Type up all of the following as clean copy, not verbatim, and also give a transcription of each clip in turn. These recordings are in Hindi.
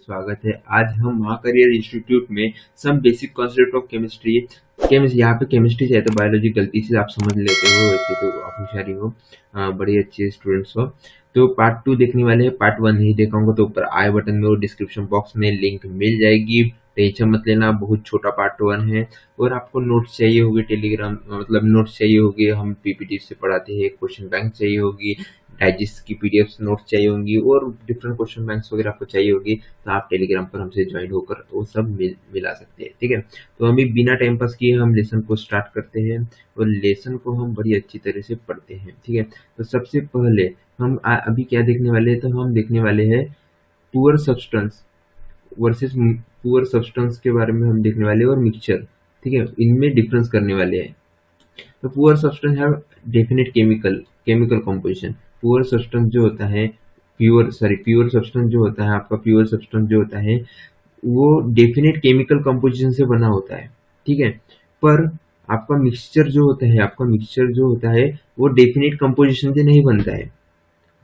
स्वागत है। आज हम महाकरियर इंस्टीट्यूट में some basic concept of chemistry यहाँ पे केमिस्ट्री चाहे तो बायोलॉजी गलती से आप समझ लेते हो, वैसे तो आप होशियारी हो, बड़े अच्छे स्टूडेंट्स हो। तो पार्ट 2 देखने वाले हैं। पार्ट 1 नहीं देखा होगा तो ऊपर आई बटन में और डिस्क्रिप्शन बॉक्स में लिंक मिल जाएगी। टेंशन मत लेना, बहुत छोटा पार्ट 1 है। और आपको नोट्स चाहिए होगी टेलीग्राम, मतलब नोट्स चाहिए होगी, हम पीपीटी से पढ़ाते हैं। क्वेश्चन बैंक चाहिए होगी, डाइजेस्ट की पीडीएफ नोट्स चाहिए होंगी और डिफरेंट क्वेश्चन बैंक्स वगैरह आपको चाहिए होगी, तो आप टेलीग्राम पर हमसे ज्वाइन होकर वो सब मिला सकते हैं। ठीक है, तो अभी बिना टाइम पास किए हम लेसन को स्टार्ट करते हैं और लेसन को हम बड़ी अच्छी तरह से पढ़ते हैं। ठीक है, तो सबसे पहले हम अभी क्या देखने वाले हैं, तो हम देखने वाले हैं poor substance versus poor substance के बारे में हम देखने वाले हैं, और मिक्सचर। ठीक है, इनमें डिफरेंस करने वाले हैं। तो poor substance have definite chemical composition. Pure substance जो होता है, प्योर सब्सटेंस जो होता है, आपका प्योर सब्सटेंस जो होता है वो डेफिनेट केमिकल कंपोजिशन से बना होता है। ठीक है, पर आपका मिक्सचर जो होता है वो डेफिनेट कंपोजिशन से नहीं बनता है,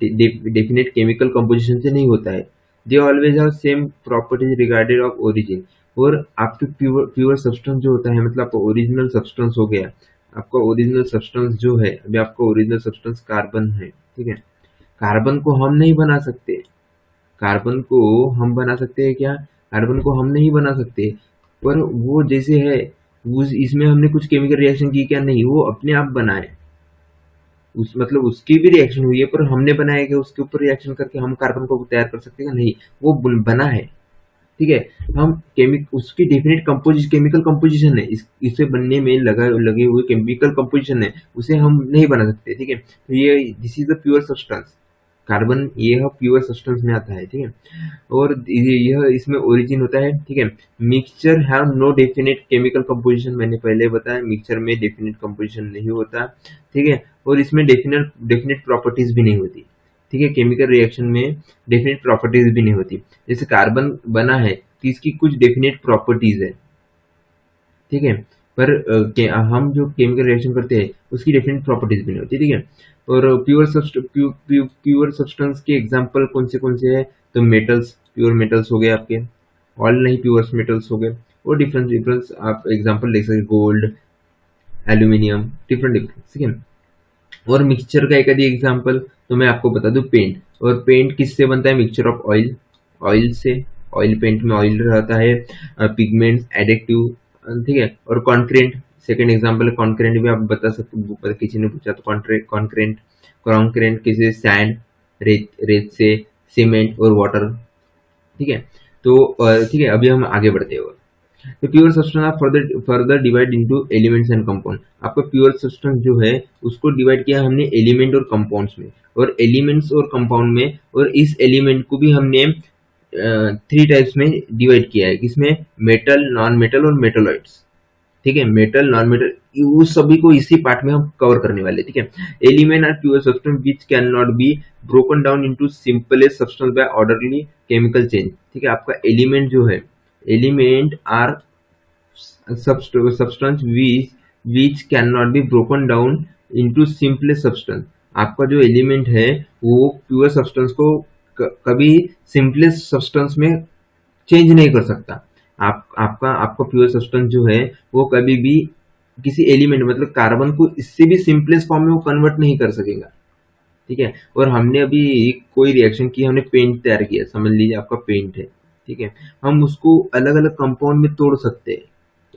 डेफिनेट केमिकल कंपोजिशन से नहीं होता है। They always have same properties regarded of origin. और आपके प्योर सब्सटेंस जो होता है, मतलब आपका ओरिजिनल सब्सटेंस हो गया। आपका ओरिजिनल सब्सटेंस जो है, अभी आपका ओरिजिनल सब्सटेंस कार्बन है। ठीक है, कार्बन को हम नहीं बना सकते। कार्बन को हम बना सकते हैं क्या? कार्बन को हम नहीं बना सकते, पर वो जैसे है इसमें हमने कुछ केमिकल रिएक्शन की क्या? नहीं, वो अपने आप बना है। मतलब उसकी भी रिएक्शन हुई है, पर हमने बनाया कि उसके ऊपर रिएक्शन करके हम कार्बन को तैयार कर सकते हैं? नहीं, वो बना है। ठीक है, हम उसकी डेफिनेट केमिकल कंपोजिशन है, इसे बनने में लगे हुए केमिकल कंपोजिशन है, उसे हम नहीं बना सकते। ठीक है, तो ये this is the pure substance. Carbon यह प्योर सब्सटेंस में आता है। ठीक है, और यह इसमें ओरिजिन होता है। ठीक है, mixture have no definite chemical composition. मैंने पहले बताया मिक्सचर में डेफिनेट कंपोजिशन नहीं होता। ठीक है, और इसमें डेफिनेट प्रॉपर्टीज भी नहीं होती। ठीक है, केमिकल रिएक्शन में डेफिनेट प्रॉपर्टीज भी नहीं होती। जैसे कार्बन बना है तो इसकी कुछ डेफिनेट प्रॉपर्टीज है। ठीक है, पर हम जो केमिकल रिएक्शन करते हैं उसकी डेफिनेट प्रॉपर्टीज भी नहीं होती। ठीक है, और प्योर सब्सटेंस के एग्जांपल कौन से हैं? तो मेटल्स, प्योर मेटल्स हो गए आपके, ऑल नहीं प्योर मेटल्स हो गए। और डिफरेंस आप एग्जांपल देख सकते, गोल्ड, एल्यूमिनियम, डिफरेंट। ठीक है, और मिक्सचर का एक आधी एग्जांपल तो मैं आपको बता दूं, पेंट। और पेंट किससे बनता है? मिक्सचर ऑफ ऑयल से। ऑयल, पेंट में ऑयल रहता है, पिगमेंट्स, एडिटिव। ठीक है, और कॉन्क्रेंट सेकंड एग्जांपल है। कॉन्क्रेंट भी आप बता सकते, किसी ने पूछा तो कॉन्क्रेंट किसी सैंड, रेत से, सीमेंट और वाटर। ठीक है, तो ठीक है, अभी हम आगे बढ़ते हैं। तो प्योर सब्सटेंस आप further divide into elements and compound. आपका प्योर सब्सटेंस जो है उसको डिवाइड किया हमने एलिमेंट और कंपाउंड्स में, और एलिमेंट्स और कंपाउंड में। और इस एलिमेंट को भी हमने 3 टाइप्स में डिवाइड किया है, किसमें? मेटल, नॉन मेटल और मेटलॉइड्स। ठीक है, मेटल, नॉन मेटल, वो सभी को इसी पार्ट में हम कवर करने वाले। ठीक है, element are pure substance which cannot be broken down into simplest substance by orderly chemical change. ठीक है, आपका एलिमेंट जो है, element are substance which cannot be broken down into simplest substance। आपका जो एलिमेंट है वो प्योर सब्सटेंस को कभी सिंपलेस्ट सब्सटेंस में चेंज नहीं कर सकता। आपका प्योर सब्सटेंस जो है वो कभी भी किसी एलिमेंट, मतलब कार्बन को इससे भी सिंपलेस्ट फॉर्म में वो कन्वर्ट नहीं कर सकेगा। ठीक है, और हमने अभी कोई रिएक्शन की, हमने पेंट तैयार किया, समझ लीजिए आपका पेंट है। ठीक है, हम उसको अलग अलग कंपाउंड में तोड़ सकते हैं,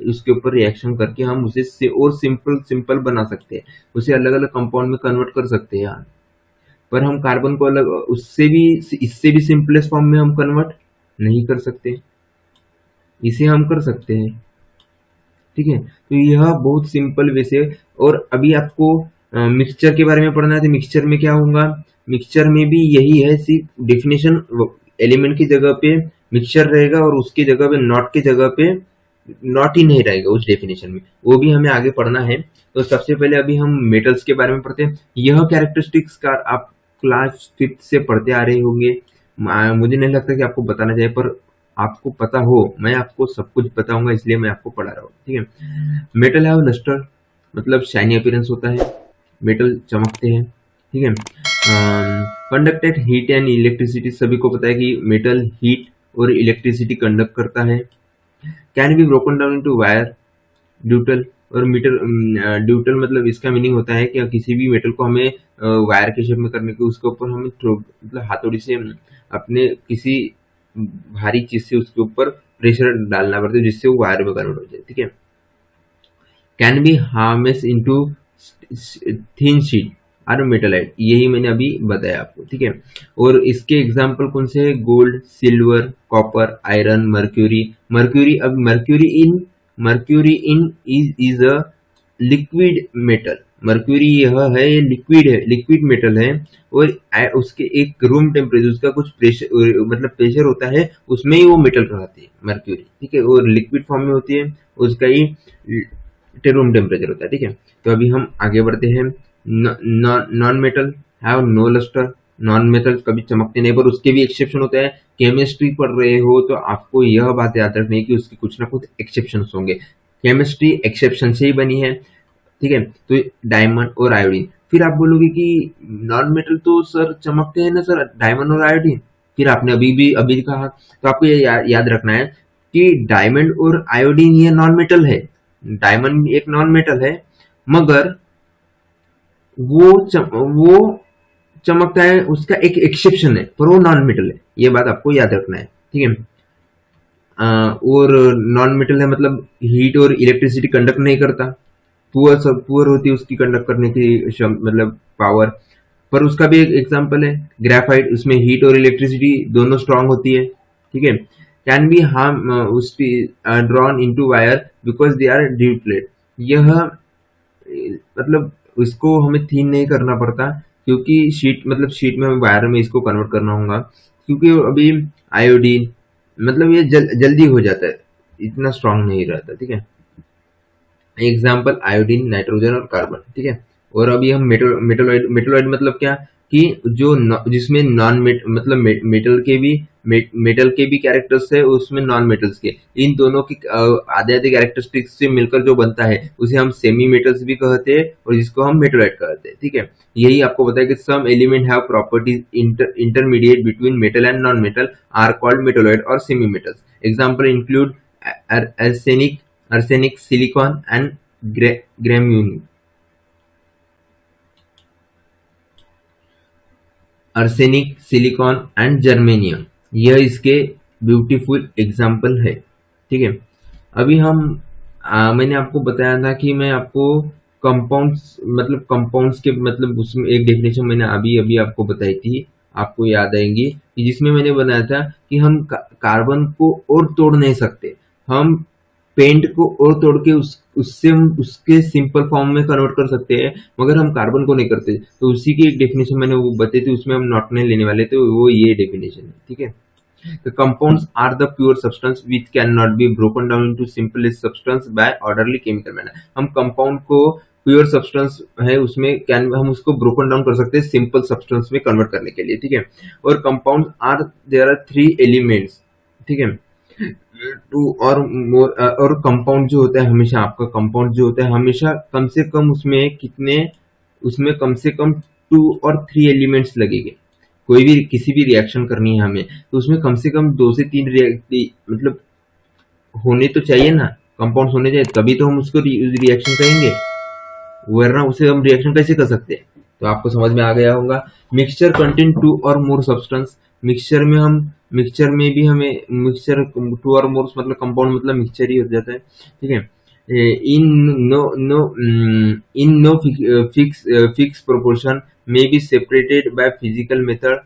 उसके ऊपर रिएक्शन करके हम उसे और सिंपल बना सकते हैं, उसे अलग अलग कंपाउंड में कन्वर्ट कर सकते हैं। पर हम कार्बन को अलग इससे भी सिंपलेस्ट फॉर्म में हम कन्वर्ट नहीं कर सकते, इसे हम कर सकते हैं। ठीक है, तो यह बहुत सिंपल वैसे। और अभी आपको मिक्सचर के बारे में पढ़ना है, तो मिक्सचर में क्या होगा? मिक्सचर में भी यही है, सिर्फ डेफिनेशन एलिमेंट की जगह पे मिक्सचर रहेगा और उसकी जगह पे नॉट की जगह पे नॉट ही नहीं रहेगा उस डेफिनेशन में, वो भी हमें आगे पढ़ना है। तो सबसे पहले अभी हम मेटल्स के बारे में पढ़ते हैं। यह कैरेक्टरिस्टिक्स का आप क्लास 5th से पढ़ते आ रहे होंगे, मुझे नहीं लगता कि आपको बताना चाहिए, पर आपको पता हो, मैं आपको सब कुछ बताऊंगा, इसलिए मैं आपको पढ़ा रहा हूँ। ठीक है, मेटल हैव लस्टर, मतलब शाइनी अपीयरेंस होता है, मेटल चमकते हैं। ठीक है, कंडक्टेड हीट एंड इलेक्ट्रिसिटी, सभी को पता है कि मेटल हीट और इलेक्ट्रिसिटी कंडक्ट करता है। Can be broken down into wire, ductile और मीटर। ड्यूटल मतलब इसका मीनिंग होता है कि किसी भी मेटल को हमें वायर के शेप में करने के उसके ऊपर हमें मतलब हाथौड़ी से अपने किसी भारी चीज से उसके ऊपर प्रेशर डालना पड़ता है जिससे वो वायर में कन्वर्ट हो जाए। ठीक है। Can B harness into thin sheet और मेटलाइट, यही मैंने अभी बताया आपको। ठीक है। और इसके एग्जांपल कौन से है? Gold, silver, copper, iron, mercury. Mercury, अब mercury in is a liquid metal. Mercury यह है, ये लिक्विड मेटल है। और उसके एक रूम टेम्परेचर, उसका कुछ प्रेशर मतलब प्रेशर होता है, उसमें ही वो मेटल रहती है मर्क्यूरी। ठीक है। और लिक्विड फॉर्म में होती है, उसका ही रूम टेम्परेचर होता है। ठीक है। तो अभी हम आगे बढ़ते हैं। Non metal have no lustre. Non metal कभी चमकते नहीं, पर उसके भी एक्सेप्शन होता है। केमिस्ट्री पढ़ रहे हो तो आपको यह बात याद रखनी है कि उसके कुछ ना कुछ एक्सेप्शन होंगे। केमिस्ट्री एक्सेप्शन से ही बनी है। ठीक है। तो डायमंड और आयोडीन। फिर आप बोलोगे कि नॉन मेटल तो सर चमकते हैं ना सर, डायमंड और आयोडीन। फिर आपने अभी कहा, तो आपको ये याद रखना है कि डायमंड और आयोडीन ये नॉन मेटल है। डायमंड एक नॉन मेटल है, मगर वो चमकता है, उसका एक एक्सेप्शन है, पर वो नॉन मेटल है। ये बात आपको याद रखना है। ठीक है। और नॉन मेटल है मतलब हीट और इलेक्ट्रिसिटी कंडक्ट नहीं करता। पुअर होती है उसकी कंडक्ट करने की मतलब पावर। पर उसका भी एक एग्जांपल है ग्रेफाइट, उसमें हीट और इलेक्ट्रिसिटी दोनों स्ट्रांग होती है। ठीक है। Can be harm drawn into wire because they are ड्यूप्लेट। यह मतलब इसको हमें थीन नहीं करना पड़ता, क्योंकि शीट में हमें वायर में इसको कन्वर्ट करना होगा, क्योंकि अभी आयोडीन मतलब ये जल्दी हो जाता है, इतना स्ट्रांग नहीं रहता। ठीक है। एग्जाम्पल आयोडीन, नाइट्रोजन और कार्बन। ठीक है। और अभी हम मेटलोइड मतलब क्या कि जिसमें नॉन मतलब मेटल के भी कैरेक्टर्स है, उसमें नॉन मेटल्स के, इन दोनों की आधे आधे कैरेक्टरिस्टिक्स से मिलकर जो बनता है उसे हम सेमी मेटल्स भी कहते हैं, और जिसको हम मेटलोइड कहते हैं। ठीक है। यही आपको बताया कि some element have properties intermediate between metal and non metal are called metalloid और semi metals. Example include arsenic, silicon and graphene। Arsenic, silicon and germanium, यह इसके ब्यूटीफुल एग्जाम्पल है। ठीक है। अभी हम मैंने आपको बताया था कि मैं आपको कंपाउंड्स के मतलब उसमें एक डेफिनेशन मैंने अभी अभी आपको बताई थी, आपको याद आएंगी, कि जिसमें मैंने बनाया था कि हम कार्बन को और तोड़ नहीं सकते, हम पेंट को और तोड़ के उससे हम उसके सिंपल फॉर्म में कन्वर्ट कर सकते हैं, मगर हम कार्बन को नहीं करते। तो उसी की एक डेफिनेशन मैंने वो बताई थी, उसमें हम नॉट नहीं लेने वाले थे, वो ये डेफिनेशन है। ठीक है। The compounds are the pure substance which cannot be broken down into simplest substance by orderly chemical manner। हम कंपाउंड को प्योर सब्सटेंस है उसमें हम उसको ब्रोकन डाउन कर सकते हैं सिंपल सब्सटेंस में कन्वर्ट करने के लिए। ठीक है। और compound are there are 3 elements. ठीक है। टू और मोर, और कंपाउंड जो होता है हमेशा, आपका कंपाउंड जो होता है हमेशा कम से कम उसमें कम से कम 2 और 3 एलिमेंट्स लगेंगे। कोई भी किसी भी रिएक्शन करनी है हमें, तो उसमें कम से कम 2 से 3 मतलब होने तो चाहिए ना, कंपाउंड्स होने चाहिए, तभी तो हम उसको रिएक्शन कहेंगे, वरना उसे हम रिएक्शन कैसे कर सकते हैं। तो आपको समझ में आ गया होगा। मिक्सचर कंटेन 2 और मोर सब्सटेंस। मिक्सचर में भी हमें मिक्सचर 2 और मोर मतलब कंपाउंड मतलब मिक्सचर ही हो जाता है। ठीक है। In no fix proportion may be separated by physical method.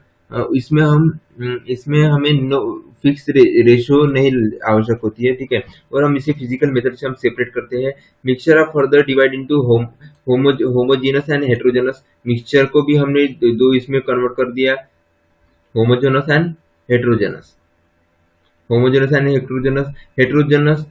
इसमें हमें नो फिक्स रेशियो नहीं आवश्यक होती है। ठीक है। और हम इसे फिजिकल मेथड से हम सेपरेट करते हैं। Mixture are further divide into homogenous and heterogenous. Mixture को भी हमने दो इसमें कन्वर्ट कर दिया, homogenous and heterogenous. Heterogenous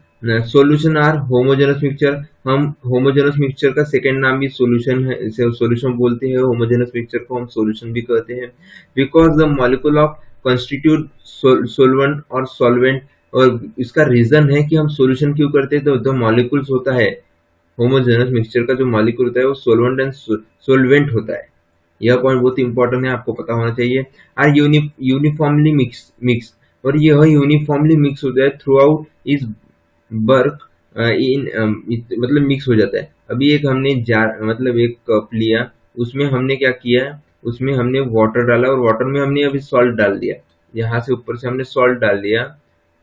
solution are homogenous mixture. हम होमोजेनस मिक्सचर का सेकेंड नाम भी सॉल्यूशन है, सॉल्यूशन बोलते हैं। होमोजेनस मिक्सचर को हम सॉल्यूशन भी कहते हैं। Because the molecule of constitute solvent और सॉल्वेंट। और इसका रीजन है कि हम सॉल्यूशन क्यों करते हैं, तो द मॉलिक्यूल्स होता है, होमोजेनस मिक्सचर का जो मॉलिक्यूल होता है वो सोलवेंट एंड सोलवेंट होता है। यह पॉइंट बहुत इंपॉर्टेंट है, आपको पता होना चाहिए। आर यूनिफॉर्मली मिक्स और यह यूनिफॉर्मली मिक्स हो जाए थ्रू आउट इस वर्क मतलब मिक्स हो जाता है। अभी एक हमने जार मतलब एक कप लिया, उसमें हमने क्या किया, उसमें हमने वाटर डाला और वाटर में हमने अभी सॉल्ट डाल दिया, यहाँ से ऊपर से हमने सॉल्ट डाल दिया।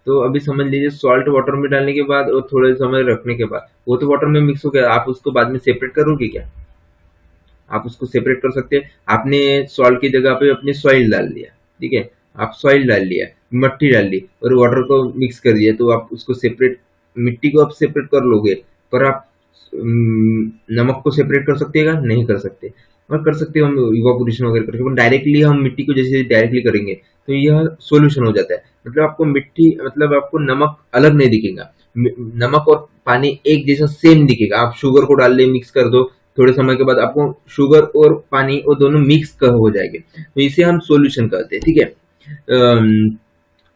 तो अभी समझ लीजिए सॉल्ट वाटर में डालने के बाद और थोड़े समय रखने के बाद वो तो वाटर में मिक्स हो गया, आप उसको बाद में सेपरेट करोगे क्या? आप उसको सेपरेट कर सकते हैं। आपने सॉल्ट की जगह पे अपने सॉइल डाल दिया, ठीक है, आप सॉइल डाल लिया, मिट्टी डाल ली और वाटर को मिक्स कर दिया, तो आप उसको सेपरेट, मिट्टी को आप सेपरेट कर लोगे, पर आप नमक को सेपरेट कर सकते हैं? नहीं कर सकते। और कर सकते हो हम इवापोरेशन वगैरह करके, डायरेक्टली हम मिट्टी को जैसे डायरेक्टली करेंगे तो यह सॉल्यूशन हो जाता है। मतलब आपको मिट्टी मतलब आपको नमक अलग नहीं दिखेगा, नमक और पानी एक जैसा सेम दिखेगा। आप शुगर को डाल दे, मिक्स कर दो, थोड़े समय के बाद आपको शुगर और पानी वो दोनों मिक्स हो जाएंगे, तो इसे हम सॉल्यूशन कहते हैं, ठीक है।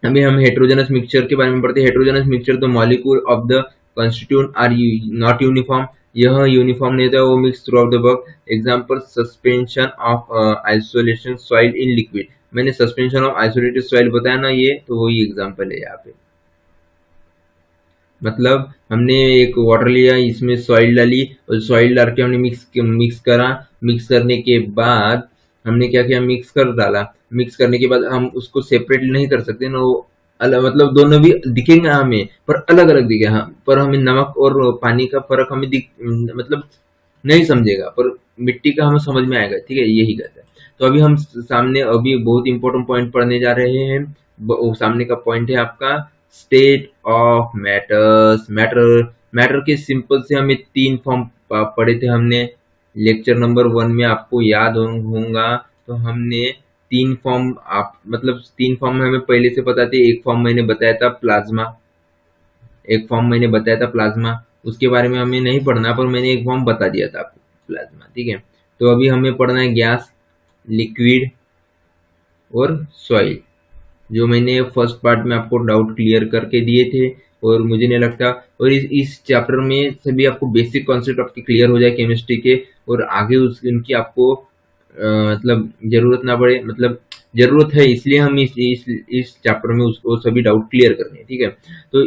अभी हम हेट्रोजेनस मिक्सचर के बारे में पढ़ते हैं। Heterogenous mixture the molecule of the constituent are not uniform, यह यूनिफॉर्म नहीं था, वो mix throughout the work. Example suspension of isolation soil in liquid, मैंने सस्पेंशन ऑफ आइसोलेटेड सॉइल बताया ना, ये तो वही एग्जांपल है यहाँ पे। मतलब हमने एक वाटर लिया, इसमें सॉइल डाली और सॉइल डाल के हमने मिक्स करा, मिक्स करने के बाद हमने क्या किया, मिक्स कर डाला, मिक्स करने के बाद हम उसको सेपरेट नहीं कर सकते ना, वो अलग मतलब दोनों भी दिखेंगे हमें पर अलग अलग दिखे, हाँ, पर हमें नमक और पानी का फर्क हमें मतलब नहीं समझेगा, पर मिट्टी का हमें समझ में आएगा, ठीक है, यही कहता है। तो अभी हम सामने अभी बहुत इंपॉर्टेंट पॉइंट पढ़ने जा रहे हैं। सामने का पॉइंट है आपका स्टेट ऑफ मैटर्स। मैटर के सिंपल से हमें तीन फॉर्म पढ़े थे हमने लेक्चर नंबर 1 में, आपको याद होगा। तो हमने तीन फॉर्म, आप मतलब तीन फॉर्म हमें पहले से पता थे। एक फॉर्म मैंने बताया था प्लाज्मा, एक फॉर्म मैंने बताया था प्लाज्मा, उसके बारे में हमें नहीं पढ़ना, पर मैंने एक फॉर्म बता दिया था आपको प्लाज्मा, ठीक है। तो अभी हमें पढ़ना है गैस, लिक्विड और सॉइल, जो मैंने फर्स्ट पार्ट में आपको डाउट क्लियर करके दिए थे। और मुझे नहीं लगता, और इस चैप्टर में सभी आपको बेसिक कॉन्सेप्ट आपके क्लियर हो जाए केमिस्ट्री के, और आगे उनकी आपको मतलब जरूरत ना पड़े, मतलब जरूरत है, इसलिए हम इस चैप्टर में उसको सभी डाउट क्लियर करने हैं, ठीक है। तो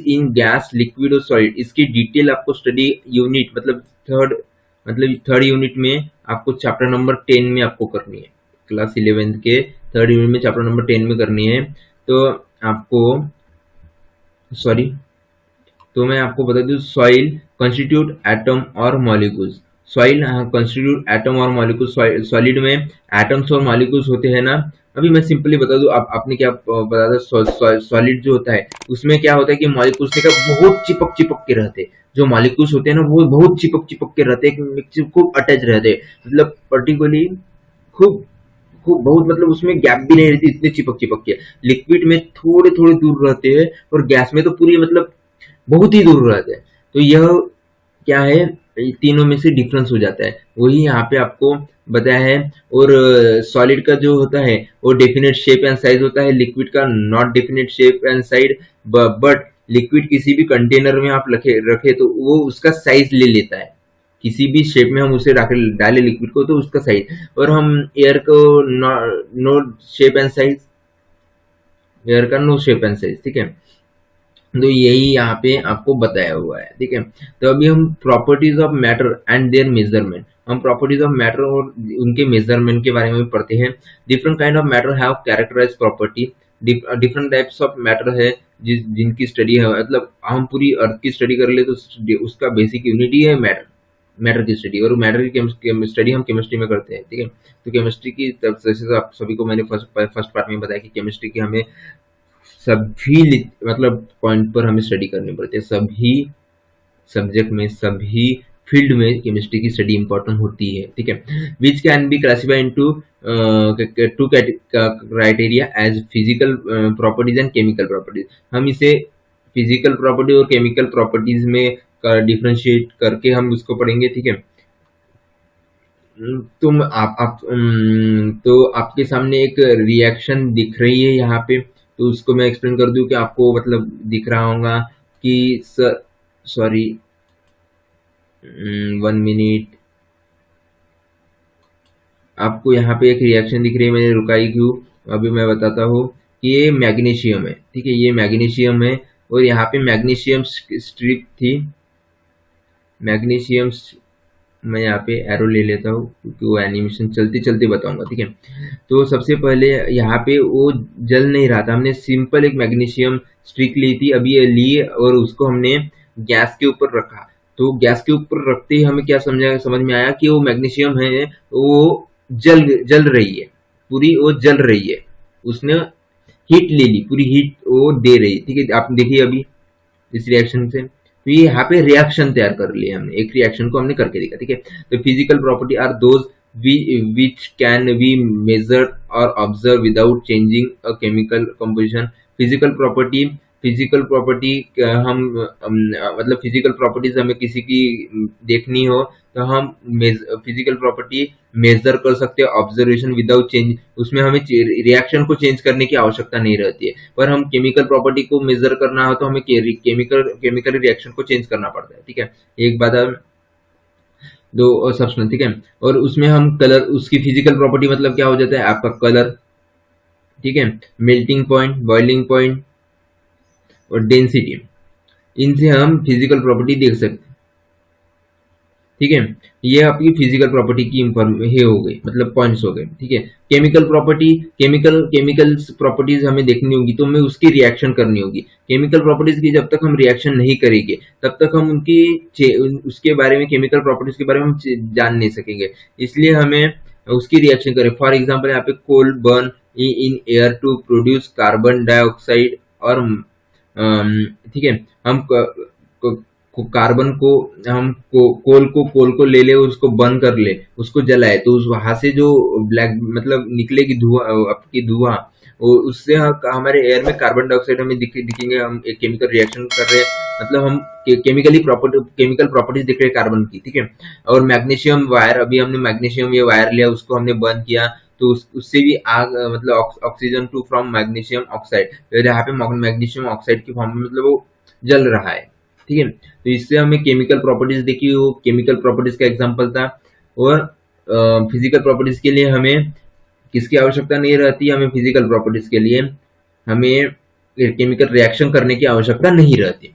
इन गैस, लिक्विड और सॉलिड, इसकी डिटेल आपको स्टडी यूनिट मतलब थर्ड यूनिट में आपको चैप्टर नंबर 10 में आपको करनी है, क्लास 11 के थर्ड यूनिट में चैप्टर नंबर 10 में करनी है। तो आपको सॉरी तो मैं आपको बता दूं, सॉइल कंस्टिट्यूट एटम और मॉलिक्यूल्स। सॉइल कंस्टिट्यूट एटम और मॉलिक्यूल्स, सॉलिड में एटम्स और मॉलिक्यूल्स होते हैं ना। अभी मैं सिंपली बता दूं, आपने क्या बता था, सॉलिड जो होता है उसमें क्या होता है कि मॉलिक्यूल्स के बहुत चिपक चिपक के रहते हैं। जो मॉलिक्यूल्स होते हैं ना वो बहुत चिपक चिपक के रहते हैं, खूब अटैच रहते हैं, मतलब पर्टिकुलरली खूब खूब बहुत, मतलब उसमें गैप भी नहीं रहती, इतने चिपक चिपक के। लिक्विड में थोड़े थोड़े दूर रहते हैं और गैस में तो पूरी मतलब बहुत ही दूर रहते हैं। तो यह क्या है, तीनों में से डिफरेंस हो जाता है, वही यहाँ पे आपको बताया है। और सॉलिड का जो होता है वो डेफिनेट शेप एंड साइज होता है, लिक्विड का not definite shape and size. But liquid किसी भी कंटेनर में आप रखे तो वो उसका साइज ले लेता है, किसी भी शेप में हम उसे डाले लिक्विड को तो उसका साइज। और हम एयर को no shape and size, air का नो शेप एंड साइज, ठीक है। तो यही यहाँ पे आपको बताया हुआ है, ठीक है। तो अभी हम properties of matter and their measurement, हम प्रॉपर्टीज ऑफ मैटर और उनके मेजरमेंट के बारे में पढ़ते हैं। Different kind of matter have characterise property, different types of matter है जिनकी स्टडी है, मतलब हम पूरी अर्थ की स्टडी कर ले तो उसका बेसिक यूनिट ही है मैटर, मैटर की स्टडी। और मैटर की स्टडी हम केमिस्ट्री में करते हैं, ठीक है। तो केमिस्ट्री की जैसे आप सभी को मैंने फर्स्ट पार्ट में बताया कि केमिस्ट्री की हमें सभी मतलब पॉइंट पर हमें स्टडी करनी पड़ती है, सभी सब्जेक्ट में, सभी फील्ड में केमिस्ट्री की स्टडी इंपॉर्टेंट होती है, ठीक है। Which can be classified into two criteria as physical properties and chemical properties. हम इसे फिजिकल प्रॉपर्टी और केमिकल प्रॉपर्टीज में डिफ्रेंशिएट करके हम उसको पढ़ेंगे, ठीक है। तो आपके सामने एक रिएक्शन दिख रही है यहाँ पे, तो उसको मैं एक्सप्लेन कर दूं कि आपको मतलब दिख रहा होगा कि सर, सॉरी 1 मिनट, आपको यहाँ पे एक रिएक्शन दिख रही है, मैंने रुकाई क्यों, अभी मैं बताता हूँ। ये मैग्नीशियम है, ठीक है, ये मैग्नीशियम है और यहाँ पे मैग्नीशियम स्ट्रिप थी, मैग्नीशियम, मैं यहाँ पे एरो ले लेता हूँ क्योंकि वो एनिमेशन चलते चलते बताऊंगा, ठीक है। तो सबसे पहले यहाँ पे वो जल नहीं रहा था, हमने सिंपल एक मैग्नीशियम स्ट्रिक ली थी, अभी ये ली और उसको हमने गैस के ऊपर रखा। तो गैस के ऊपर रखते ही हमें क्या समझ में आया कि वो मैग्नीशियम है वो जल जल रही है, पूरी वो जल रही है, उसने हीट ले ली, पूरी हीट वो दे रही है, ठीक है। आप देखिए अभी इस रिएक्शन से, तो ये यहाँ पे रिएक्शन तैयार कर लिया हमने, एक रिएक्शन को हमने करके देखा, ठीक है। तो physical property are those which can be measured और observe without changing a chemical composition. Physical property, physical property मतलब फिजिकल प्रॉपर्टीज हमें किसी की देखनी हो तो हम फिजिकल प्रॉपर्टी मेजर कर सकते हैं ऑब्जर्वेशन विदाउट चेंज, उसमें हमें रिएक्शन को चेंज करने की आवश्यकता नहीं रहती है। पर हम केमिकल प्रॉपर्टी को मेजर करना हो तो हमें केमिकल रिएक्शन को चेंज करना पड़ता है, ठीक है। एक बात दो और सब्सटेंस, ठीक है, और उसमें हम कलर, उसकी फिजिकल प्रॉपर्टी मतलब क्या हो जाता है आपका कलर, ठीक है, मेल्टिंग पॉइंट, बॉइलिंग पॉइंट और डेंसिटी, इनसे हम फिजिकल प्रॉपर्टी देख सकते हैं, ठीक है। ये आपकी फिजिकल प्रॉपर्टी की ये हो गई, मतलब पॉइंट्स हो गए, ठीक है। केमिकल प्रॉपर्टी, केमिकल्स प्रॉपर्टीज हमें देखनी होगी तो हमें उसकी रिएक्शन करनी होगी। केमिकल प्रॉपर्टीज की जब तक हम रिएक्शन नहीं करेंगे तब तक हम उसके बारे में, केमिकल प्रॉपर्टीज के बारे में हम जान नहीं सकेंगे, इसलिए हमें उसकी रिएक्शन करें। फॉर एग्जाम्पल यहाँ पे coal burn in air to produce carbon dioxide और ठीक है, हम कार्बन को, हम कोल को ले ले, उसको बर्न कर ले, उसको जलाए तो उस वहां से जो ब्लैक मतलब निकलेगी धुआं, आपकी धुआं, उससे हमारे एयर में कार्बन डाइऑक्साइड हमें दिखेंगे। हम एक केमिकल रिएक्शन कर रहे हैं, मतलब हम केमिकल प्रॉपर्टीज दिख रहे हैं कार्बन की, ठीक है। और मैग्नीशियम वायर, अभी हमने मैग्नीशियम ये वायर लिया, उसको हमने बर्न किया तो उससे भी आग, मतलब oxygen to from magnesium oxide, यहाँ पे मैग्नीशियम ऑक्साइड की फॉर्म में मतलब वो जल रहा है, ठीक है। तो इससे हमें केमिकल प्रॉपर्टीज देखी, वो केमिकल प्रॉपर्टीज का एग्जांपल था। और फिजिकल प्रॉपर्टीज के लिए हमें किसकी आवश्यकता नहीं रहती, हमें फिजिकल प्रॉपर्टीज के लिए हमें केमिकल रिएक्शन करने की आवश्यकता नहीं रहती।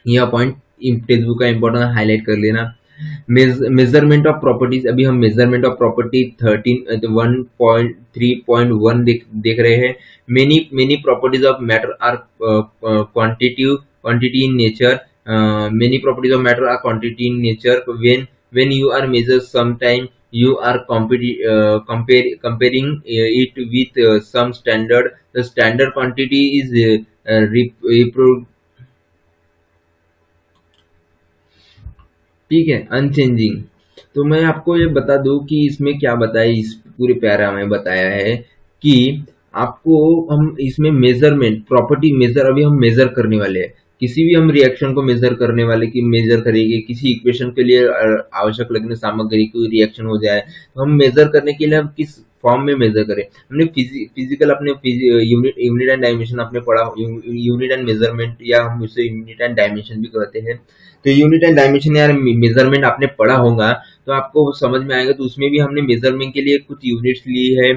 यह पॉइंट टेक्स्ट बुक का इंपॉर्टेंट हाईलाइट कर लेना। मेजरमेंट ऑफ प्रॉपर्टीज, अभी हम मेजरमेंट ऑफ प्रॉपर्टी 1.3.1 देख रहे हैं। Many properties of matter are quantity in nature. Many properties of matter are quantity in nature. When you are measure sometime you are comparing it with some standard. The standard quantity is ठीक है, अनचेंजिंग। तो मैं आपको ये बता दूं कि इसमें क्या बताया, इस पूरे प्यारा में बताया है कि आपको हम इसमें मेजरमेंट प्रॉपर्टी मेजर, अभी हम मेजर करने वाले हैं, किसी भी हम रिएक्शन को मेजर करने वाले की मेजर करेंगे, किसी इक्वेशन के लिए आवश्यक लगने सामग्री कोई रिएक्शन हो जाए तो हम मेजर करने के लिए हम किस फॉर्म में मेजर करें। हमने फिजिकल अपने यूनिट एंड डायमेंशन आपने पढ़ा, यूनिट एंड मेजरमेंट, या हम उसे यूनिट एंड डायमेंशन भी कहते हैं। तो यूनिट एंड डायमेंशन या मेजरमेंट आपने पढ़ा होगा तो आपको समझ में आएगा। तो उसमें भी हमने मेजरमेंट के लिए कुछ यूनिट्स ली है,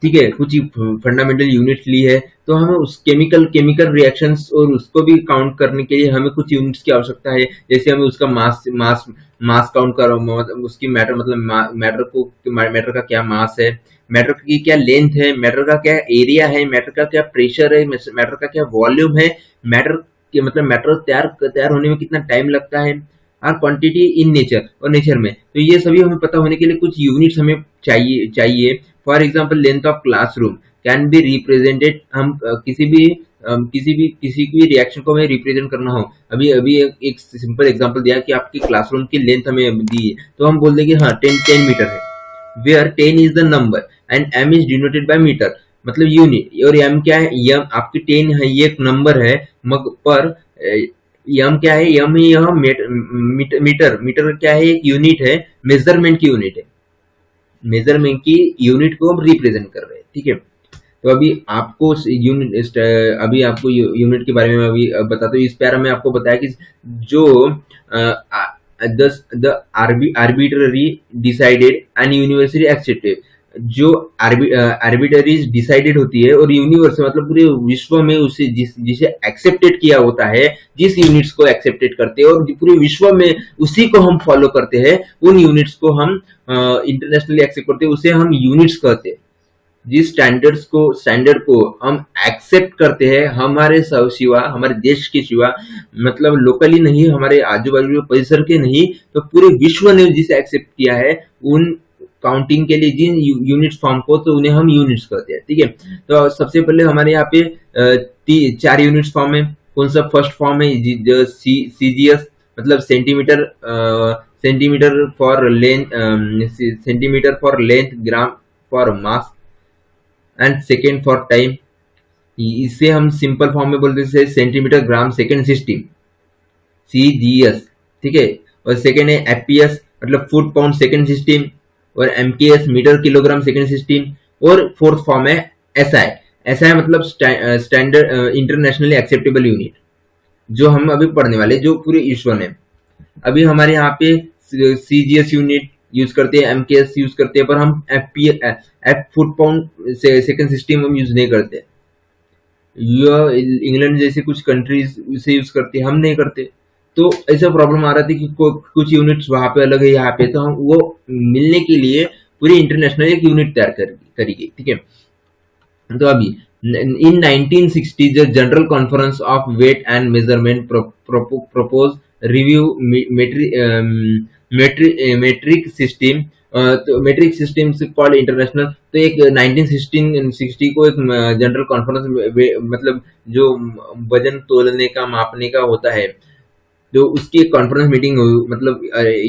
ठीक है, कुछ फंडामेंटल यूनिट्स ली है। तो हमें उस केमिकल रिएक्शंस और उसको भी काउंट करने के लिए हमें कुछ यूनिट्स की आवश्यकता है। जैसे हमें उसका मास काउंट कर, मतलब उसकी मैटर, मतलब मैटर का क्या मास है, मैटर की क्या लेंथ है, मैटर का क्या एरिया है, मैटर का क्या प्रेशर है, मैटर का क्या वॉल्यूम है, मैटर के मतलब मैटर तैयार होने में कितना टाइम लगता है, और क्वांटिटी इन नेचर, और नेचर में। तो ये सभी हमें पता होने के लिए कुछ यूनिट्स हमें चाहिए। For example length of classroom can be represented, हम किसी की रिएक्शन को हमें रिप्रेजेंट करना हो, अभी एक सिंपल एग्जांपल दिया कि आपकी क्लासरूम की लेंथ हमें दी है तो हम बोल देंगे हाँ 10 मीटर है, where 10 is the number and m is denoted by metre, मतलब यूनिट, और m क्या है, m आपकी 10 है, ये एक नंबर है, पर m क्या है, m ही यह मीटर क्या है, एक यूनिट है, मेजरमेंट की यूनिट है, मेजरमेंट की यूनिट को हम रिप्रेजेंट कर रहे हैं, ठीक है। तो अभी आपको यूनिट के बारे में अभी बताता हूँ। इस प्यारा में आपको बताया कि जो the arbitrary decided and universally accepted, जो आर्बिटरीज डिसाइडेड होती है, और यूनिवर्स मतलब पूरे विश्व में उसे जिसे एक्सेप्टेड किया होता है, जिस यूनिट्स को एक्सेप्टेड करते हैं और पूरे विश्व में उसी को हम फॉलो करते हैं, उन यूनिट्स को हम इंटरनेशनली एक्सेप्ट करते हैं, उसे हम यूनिट्स कहते हैं। जिस स्टैंडर्ड को हम एक्सेप्ट करते हैं हमारे सिवा, हमारे देश के सिवा, मतलब लोकली नहीं, हमारे आजू बाजू परिसर के नहीं, तो पूरे विश्व ने जिसे एक्सेप्ट किया है, उन काउंटिंग के लिए जिन यूनिट्स फॉर्म को, तो उन्हें हम यूनिट्स कहते हैं। ठीक है, तो सबसे पहले हमारे यहाँ पे 4 यूनिट्स फॉर्म है। कौन सा फर्स्ट फॉर्म है? सीजीएस, मतलब centimetre for length, gram for mass, and second for time. इसे हम सिंपल फॉर्म में बोलते हैं centimetre gram second system, CGS. ठीक है, और सेकेंड है एफपीएस, मतलब फुट पाउंड सेकेंड सिस्टम, और MKS, metre kilogram second system, और फोर्थ फॉर्म है एसआई। एसआई मतलब स्टैंडर्ड इंटरनेशनली एक्सेप्टेबल यूनिट, जो हम अभी पढ़ने वाले, जो पूरे विश्व ने। अभी हमारे यहाँ पे सीजीएस यूनिट यूज करते हैं, एमकेएस यूज करते हैं, पर हम F foot pound second system हम यूज नहीं करते। इंग्लैंड जैसे कुछ कंट्रीज इसे यूज करती है, हम नहीं करते। तो ऐसा प्रॉब्लम आ रहा था कि कुछ यूनिट्स वहां पे अलग है, यहाँ पे, तो हम वो मिलने के लिए पूरी इंटरनेशनल एक यूनिट तैयार करी गई। ठीक है, तो अभी in 1960 the general conference of weight and measurement propose review metric system, तो मेट्रिक सिस्टम से कॉल्ड इंटरनेशनल। तो एक 1960 को एक जनरल कॉन्फ्रेंस, मतलब जो वजन तोलने का, मापने का होता है, तो उसकी एक कॉन्फ्रेंस मीटिंग, मतलब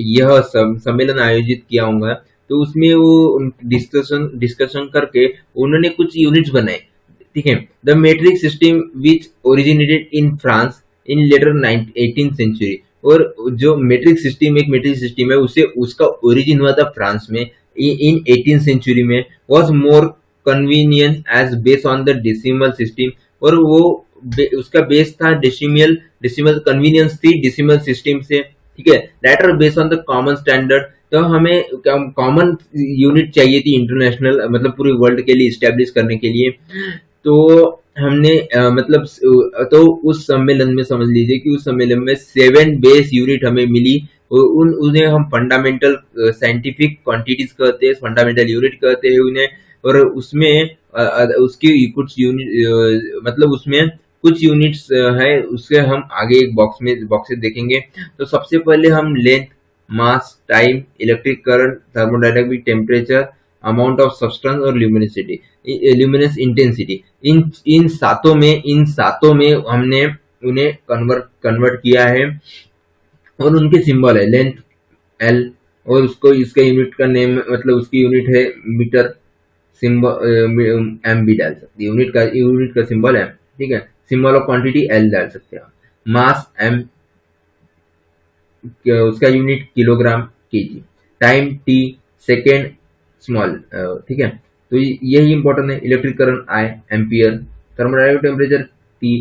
यह सम्मेलन आयोजित किया होगा। तो उसमें वो डिस्कशन करके उन्होंने कुछ यूनिट्स बनाए। ठीक है, the metric system which originated in France in later 18th century. और जो मेट्रिक सिस्टम, एक मेट्रिक सिस्टम है, उसे उसका ओरिजिन हुआ था फ्रांस में इन 18th सेंचुरी में, was more convenience as based on the decimal system. और वो उसका बेस था डेसिमल कन्वीनियंस थी डेसिमल सिस्टम से। ठीक है, that are based on the common standard. तो हमें कॉमन यूनिट चाहिए थी इंटरनेशनल, मतलब पूरे वर्ल्ड के लिए इस्टेब्लिश करने के लिए। तो हमने मतलब तो उस सम्मेलन में, समझ लीजिए कि उस सम्मेलन में 7 बेस यूनिट हमें मिली। उन्हें हम फंडामेंटल साइंटिफिक क्वांटिटीज कहते हैं, फंडामेंटल यूनिट कहते हैं उन्हें। और उसमें उसकी कुछ यूनिट, मतलब उसमें कुछ यूनिट्स है, उससे हम आगे एक बॉक्स से देखेंगे। तो सबसे पहले हम length, mass, time, electric current, thermodynamic, temperature, amount of substance और ल्यूमिनस इंटेंसिटी, इन सातों में हमने उन्हें कन्वर्ट किया है। और उनके सिंबल है लेंथ एल, और उसको इसका यूनिट का नेम, मतलब उसकी यूनिट है मीटर, सिंबल एम भी डाल सकते हैं, यूनिट का सिंबल है। ठीक है, सिंबल ऑफ क्वांटिटी एल डाल सकते हैं। मास एम, उसका unit kilogram kg, time T, second small. ठीक है, तो यही इंपॉर्टेंट है। Electric current I, ampere, thermodynamic temperature T,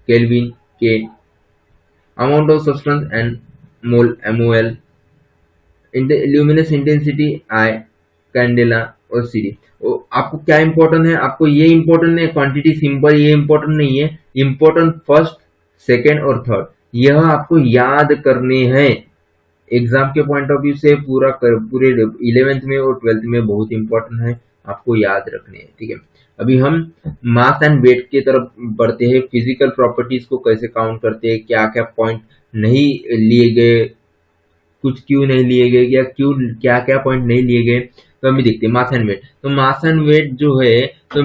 kelvin K, amount of substance and mole, MOL, luminous intensity I, candela और सीडी। आपको क्या इंपॉर्टेंट है? आपको ये इंपॉर्टेंट है क्वांटिटी, सिंबल, ये इंपॉर्टेंट नहीं है। इंपॉर्टेंट फर्स्ट, सेकेंड और थर्ड, यह आपको याद करने हैं। एग्जाम के पॉइंट ऑफ व्यू से पूरे 11th में और 12th में बहुत इंपॉर्टेंट है, आपको याद रखने हैं। ठीक है, अभी हम मास एंड वेट की तरफ बढ़ते हैं। फिजिकल प्रॉपर्टीज को कैसे काउंट करते हैं, क्या क्या पॉइंट नहीं लिए गए, कुछ क्यों नहीं लिए गए, या क्यों क्या क्या पॉइंट नहीं लिए गए, तो हम देखते हैं। मास एंड वेट, तो मास एंड वेट जो है, तो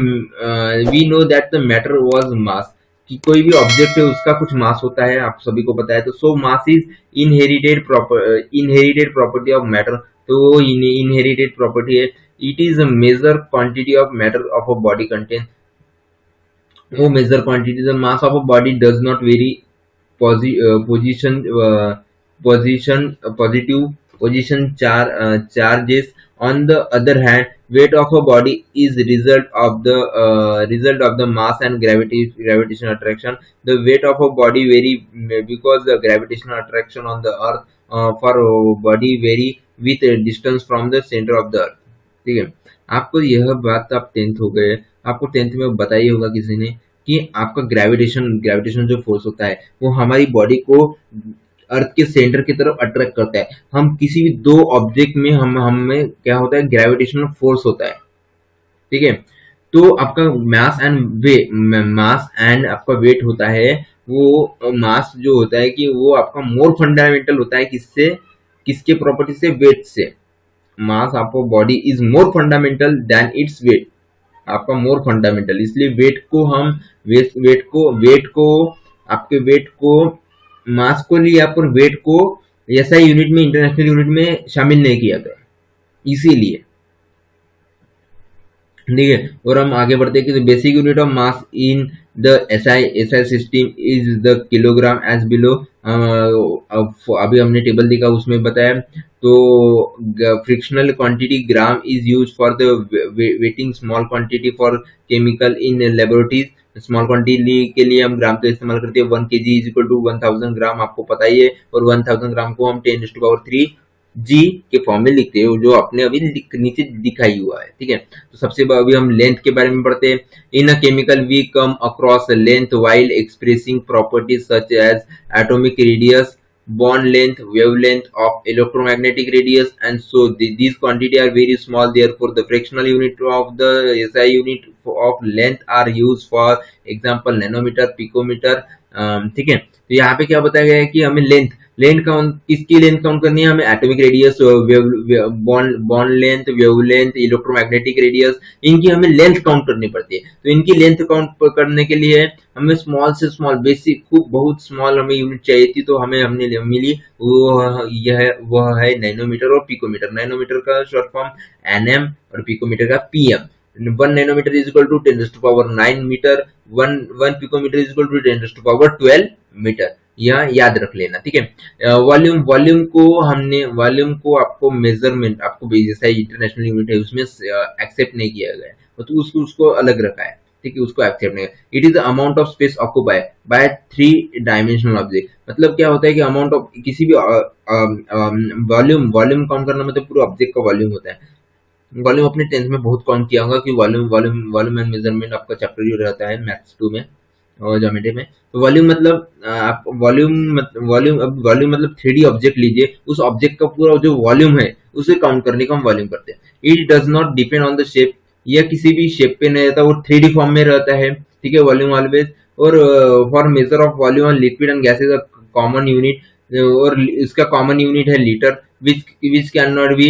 we know that the matter was mass, कि कोई भी ऑब्जेक्ट है उसका कुछ मास होता है, आप सभी को पता है। तो so mass is inherited property of matter, तो वो इनहेरिटेड प्रॉपर्टी है। It is a major quantity of matter of a body content, वो major quantity. The mass of a body does not vary position charges. On the other hand, weight of a body is result of the mass and gravitational attraction. The weight of a body vary because the gravitational attraction on the earth for body vary with distance from the center of the earth. ठीक है, आपको यह बात, आप टेंथ हो गए, आपको टेंथ में बताइए होगा किसी ने कि आपका ग्रेविटेशन जो फोर्स होता है वो हमारी बॉडी को अर्थ के सेंटर की तरफ अट्रैक्ट करता है। हम किसी भी दो ऑब्जेक्ट में हमें क्या होता है, ग्रेविटेशनल फोर्स होता है, ठीक है। तो आपका मास एंड आपका वेट होता है, वो मास जो होता है कि वो आपका मोर फंडामेंटल होता है, किससे, किसके प्रॉपर्टी से, वेट से। मास आपको body is more fundamental than its weight, आपका मोर फंडामेंटल, इसलिए वेट को हम वेट को आपके वेट को, मास को लिया पर वेट को ऐसा यूनिट में, इंटरनेशनल यूनिट में शामिल नहीं किया गया, इसीलिए, ठीक है। और हम आगे बढ़ते हैं कि basic unit of mass in the SI system is the kilogram as below. अभी हमने टेबल देखा, उसमें बताया। तो frictional quantity gram is use for the weighting small quantity for chemical in laboratories. Small quantity के लिए हम ग्राम का इस्तेमाल करते हैं। 1 kg इज इक्वल टू 1000 ग्राम, आपको पता ही है। और 1000 ग्राम को हम 10⁻³ जी के फॉर्म में लिखते हैं, जो आपने अभी नीचे दिखाई हुआ है, ठीक है। तो सबसे अभी हम लेंथ के बारे में पढ़ते हैं। In a chemical we come across length while expressing properties such as atomic radius, bond length, wavelength of electromagnetic radius, and so these quantity are very small, therefore the fractional unit of the SI unit of length are used for example nanometer, picometer, ठीक है। तो यहाँ पे क्या बताया गया है कि हमें लेंथ काउंट, किसकी लेंथ काउंट करनी है, हमें atomic radius, bond length, wavelength, electromagnetic radius, इनकी हमें लेंथ काउंट करनी पड़ती है। तो इनकी लेंथ काउंट करने के लिए हमें स्मॉल से स्मॉल, बेसिक खूब बहुत स्मॉल हमें यूनिट चाहिए थी, तो हमें हमने मिली वह है नैनोमीटर और पिकोमीटर। नैनोमीटर का शॉर्ट फॉर्म एनएम और पिकोमीटर का PM. 1 nanometre is equal to 10⁹ metre, 1 picometre is equal to 10⁻12 metre. यह याद रख लेना, ठीक है। वॉल्यूम को आपको मेजरमेंट, आपको जैसा इंटरनेशनल यूनिट है उसमें एक्सेप्ट नहीं किया गया है, तो उसको अलग रखा है, ठीक है, उसको एक्सेप्ट नहीं। It is the amount of space occupy by 3 dimensional object. मतलब क्या होता है कि अमाउंट ऑफ किसी भी वॉल्यूम काउंट करना, मतलब पूरे ऑब्जेक्ट का वॉल्यूम होता है। वॉल्यूम अपने टेंथ में बहुत काउंट किया होगा कि वॉल्यूम एंड मेजरमेंट आपका चैप्टर जो रहता है मैथ्स 2 में और ज्योमेट्री में। तो वॉल्यूम मतलब आप वॉल्यूम मतलब 3D ऑब्जेक्ट लीजिए, उस ऑब्जेक्ट का पूरा जो वॉल्यूम है उसे काउंट करने का हम वॉल्यूम करते हैं। It does not depend on the shape, यह किसी भी शेप पे नहीं रहता, वो 3D फॉर्म में रहता है, ठीक है, वॉल्यूम ऑलवेज। और for measure of volume on liquid and gases common unit, और इसका कॉमन यूनिट है litre, which cannot B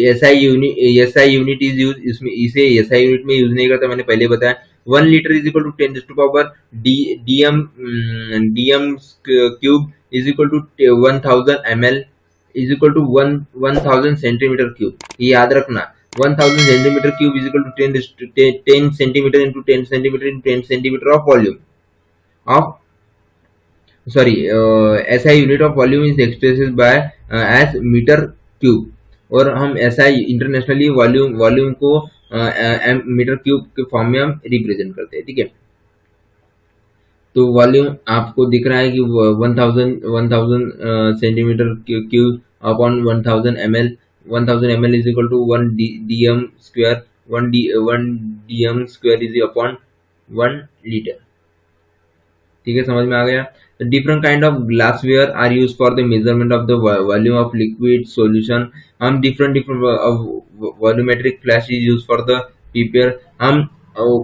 SI unit is use. इसमें इसे एसआई यूनिट में यूज नहीं करता, मैंने पहले बताया। 1 litre is equal to 10⁻DM cube is equal to 1000 ml is equal to 1000 centimetre cube. ये याद रखना, 1000 centimetre cube is equal to 10 centimetre into 10 centimetre into 10 centimetre of volume of, sorry, SI unit of volume is expressed by as metre cube. और हम SI इंटरनेशनली वॉल्यूम को मीटर क्यूब के फॉर्म में हम रिप्रेजेंट करते हैं, ठीक है। तो वॉल्यूम आपको दिख रहा है कि 1000 centimetre cube upon 1000 ml, 1000 ml is equal to 1 dm square, 1 dm square is upon 1 litre, ठीक है, समझ में आ गया। Different kind of glassware are use for the measurement of the volume of liquid solution. हम different volumetric flash is use for the pipette. हम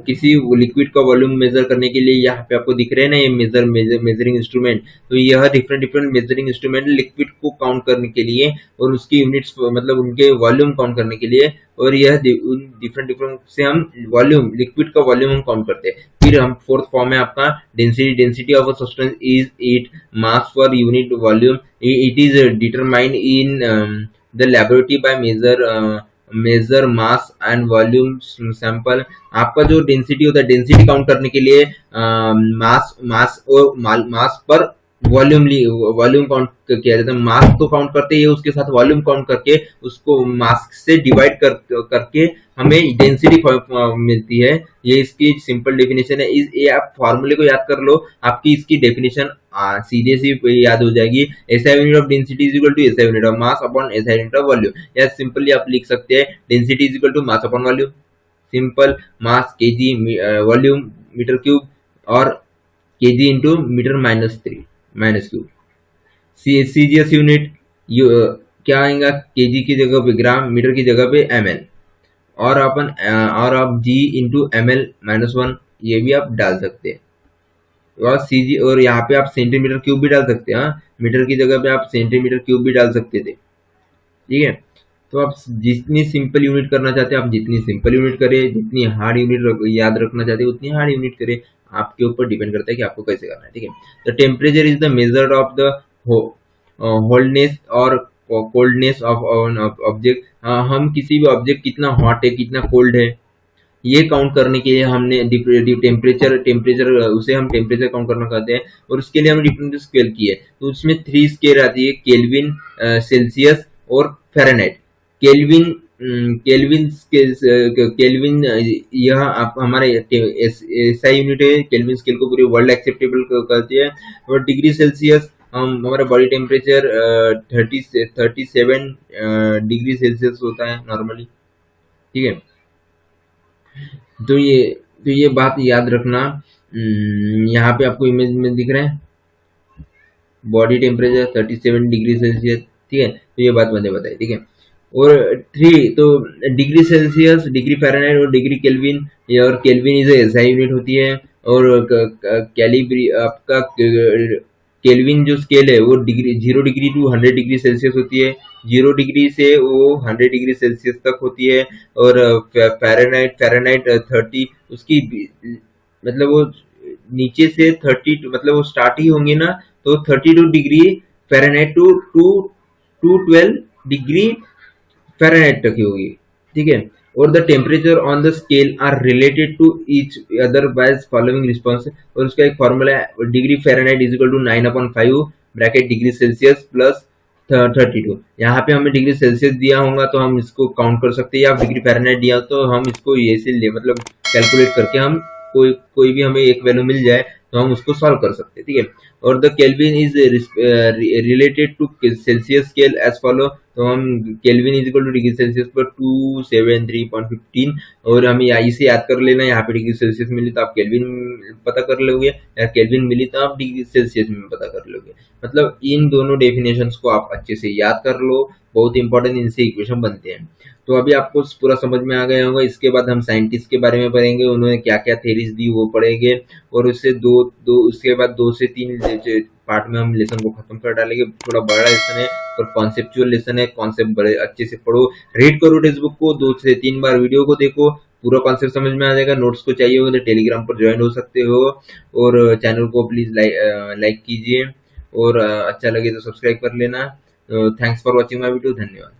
किसी लिक्विड का वॉल्यूम मेजर करने के लिए, यहाँ पे आपको दिख रहे हैं ना ये मेजरिंग इंस्ट्रूमेंट, तो यह डिफरेंट मेजरिंग इंस्ट्रूमेंट लिक्विड को काउंट करने के लिए और उसकी यूनिट्स मतलब उनके वॉल्यूम काउंट करने के लिए, और यह डिफरेंट से हम लिक्विड का वॉल्यूम हम काउंट करते हैं। फिर हम फोर्थ फॉर्म है आपका density of a substance is it mass per unit volume. It is determined in the laboratory by measure mass and volume sample. आपका जो डेंसिटी होता है, डेंसिटी काउंट करने के लिए मास पर वॉल्यूम वॉल्यूम काउंट किया जाता है। मास तो काउंट करते ही उसके साथ वॉल्यूम काउंट करके उसको मास से डिवाइड करके हमें डेंसिटी मिलती है। ये इसकी सिंपल डेफिनेशन है। ये आप फॉर्मूले को याद कर लो, आपकी इसकी डेफिनेशन सीधे सी याद हो जाएगी। SI unit of density is equal to SI unit of mass upon SI unit of volume. या सिंपली आप लिख सकते हैं density is equal to mass upon volume, simple, mass KG, volume metre cube, और KG into metre minus cube. CGS unit क्या आएगा, केजी की जगह पे ग्राम, मीटर की जगह पे एमएल, और और आप जी इंटू एमएल -1 ये भी आप डाल सकते हैं। और सीजी, और यहाँ पे आप सेंटीमीटर क्यूब भी डाल सकते हैं। हाँ, मीटर की जगह पे आप सेंटीमीटर क्यूब भी डाल सकते थे। ठीक है, तो आप जितनी सिंपल यूनिट करना चाहते हैं आप जितनी सिंपल यूनिट करें, जितनी हार्ड यूनिट याद रखना चाहते हैं उतनी हार्ड यूनिट करें। आपके ऊपर डिपेंड करता है कि आपको कैसे करना है। ठीक है, the temperature is the measure of the hotness और कोल्डनेस ऑफ ऑब्जेक्ट। हम किसी भी ऑब्जेक्ट कितना हॉट है कितना कोल्ड है ये काउंट करने के लिए हमने टेम्परेचर उसे हम टेम्परेचर काउंट करना कहते हैं। और उसके लिए हमने डिफरेंट स्केल की है। तो उसमें 3 स्केल आती है, केल्विन, सेल्सियस और फ़ारेनहाइट। केल्विन केल्विन केल्विन यह आप हमारे एसआई यूनिट है। केल्विन स्केल को पूरे वर्ल्ड एक्सेप्टेबल कहते हैं। और डिग्री सेल्सियस, हम हमारा बॉडी टेम्परेचर 37 डिग्री सेल्सियस होता है नॉर्मली। ठीक है, तो ये बात याद रखना। यहाँ पे आपको इमेज में दिख रहा है बॉडी टेम्परेचर 37 डिग्री सेल्सियस। ठीक है, तो ये बात मैंने बताई। ठीक है, और 3 तो डिग्री सेल्सियस, डिग्री फ़ारेनहाइट और डिग्री केल्विन। और केल्विन इज एसआई यूनिट होती है। और कैलिब्री आपका केल्विन जो स्केल है वो 0 डिग्री टू 100 डिग्री सेल्सियस होती है। 0 डिग्री से वो 100 डिग्री सेल्सियस तक होती है। और फ़ारेनहाइट 30, उसकी मतलब वो नीचे से 30 मतलब वो स्टार्ट ही होंगे ना, तो 32 degree Fahrenheit to 12 degree Fahrenheit तक की होगी। ठीक है, और the temperature on the scale are related to each other by following response. और उसका एक फॉर्मूला है, degree Fahrenheit is equal to 9/5 bracket degree Celsius plus 32। यहाँ पे हमें डिग्री सेल्सियस दिया होगा तो हम इसको काउंट कर सकते हैं, या डिग्री फ़ारेनहाइट दिया तो हम इसको ये से ले मतलब कैलकुलेट करके हम कोई भी हमें एक वैल्यू मिल जाए तो हम उसको सॉल्व कर सकते हैं। ठीक है, और the Kelvin is related to Celsius scale as follow. तो हम Kelvin is equal to degree Celsius पर 273.15। और हमें इसे याद कर लेना, यहाँ पे डिग्री सेल्सियस मिली तो आप केल्विन पता कर लोगे, या केल्विन मिली तो आप डिग्री सेल्सियस में पता कर लोगे। मतलब इन दोनों डेफिनेशंस को आप अच्छे से याद कर लो, बहुत इंपॉर्टेंट, इनसे इक्वेशन बनते हैं। तो अभी आपको पूरा समझ में आ गया होगा। इसके बाद हम साइंटिस्ट के बारे में पढ़ेंगे, उन्होंने क्या क्या थेरीज दी वो पढ़ेंगे। और उससे उसके बाद 2 से 3 पार्ट में हम लेसन को खत्म कर डालेंगे। थोड़ा बड़ा लेसन है और कॉन्सेप्चुअल लेसन है, कॉन्सेप्ट बड़े अच्छे से पढ़ो, रीड करो टेक्स्ट बुक को, 2 से 3 बार वीडियो को देखो, पूरा कॉन्सेप्ट समझ में आ जाएगा। नोट्स को चाहिए होगा तो टेलीग्राम पर ज्वाइन हो सकते हो। और चैनल को प्लीज लाइक कीजिए, और अच्छा लगे तो सब्सक्राइब कर लेना। Thanks for watching my video, धन्यवाद।